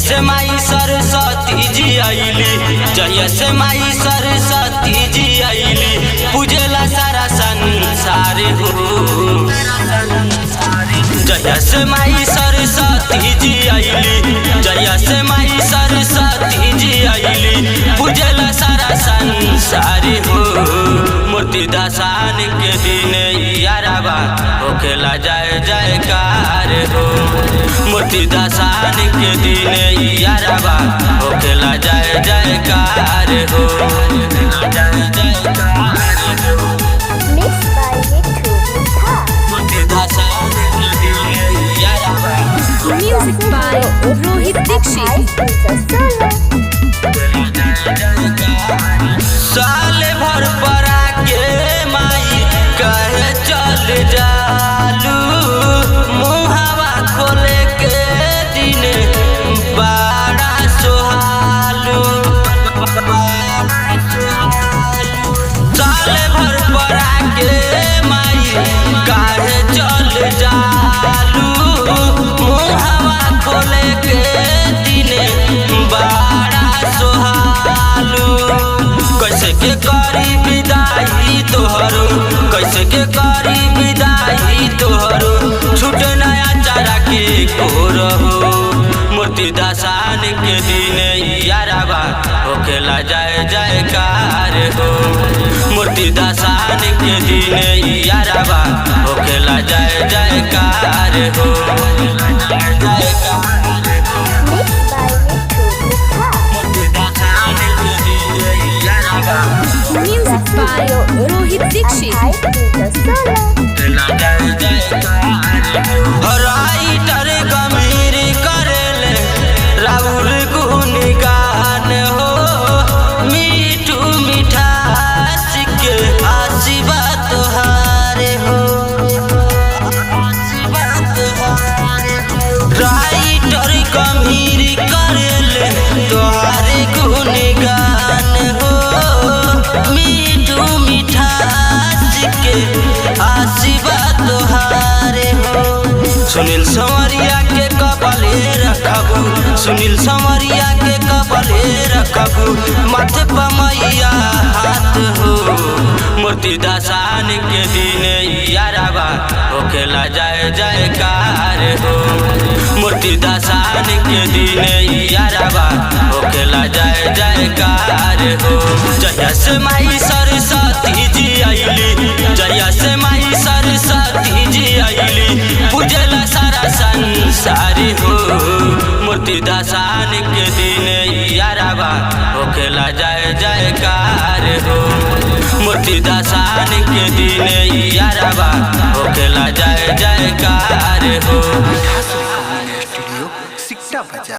से माई सरस्वती जी आईली, जहिया से माई सरस्वती जी आईली, पूजेला सारा संसार हो। जहिया से माई सरस्वती जी आईली, जहिया से माई सरस्वती जी आईली, पूजेला सारा संसार हो। मूर्ति दशान के दिन याराबा होखेला जय जयकार हो। मूर्ति दशान के दिन याराबा होखेला जय जयकार हो। जय जयकार हो। मूर्ति दशान के दिन याराबा। Music by Rohit Dixit. साल भर परा के माई कहे चल जालू, मुहावा खोले के दिन बड़ा सोहालू। साल भर परा के माई कहे चल जालू, मुहावा खोले के दिन बड़ा सोहालू। कैसे के करी विदाई तोहरो, कैसे के करी विदाई तोहरो, छूट नया चारा के कोरहो। मूर्ति दशान के दिन याराबा होखेला जय जयकार हो। मूर्ति दशान के दिन याराबा होखेला जय जयकार हो। जय जयकार। Music by Rohit Dixit. Writer गंभीर करेले राहुल गुणगान हो। मीठू मिठास के आशीर्वाद तोहारे हो। राइटर गंभीर करेले तोहारे गुणगान हो। मीठू मिठास के आशीर्वाद तोहारे हो। सुनील संवरिया के कपाले रखबू, सुनील संवरिया के कपाले रखबू, माथे पर मैया हाथ हो। मूर्ति दशान के दिन याराबा होखेला जय जयकार हो। मूर्ति दशान के दिन याराबा होखेला जय जयकार हो। जहिया से माई सरस्वती जी आईली, जहिया से माई सरस्वती जी आईली, पूजेला सारा संसार हो। मूर्ति दशान के दिन याराबा होखेला जय जयकार हो। मूर्ति दशान के दिन याराबा होखेला जय जयकार हो।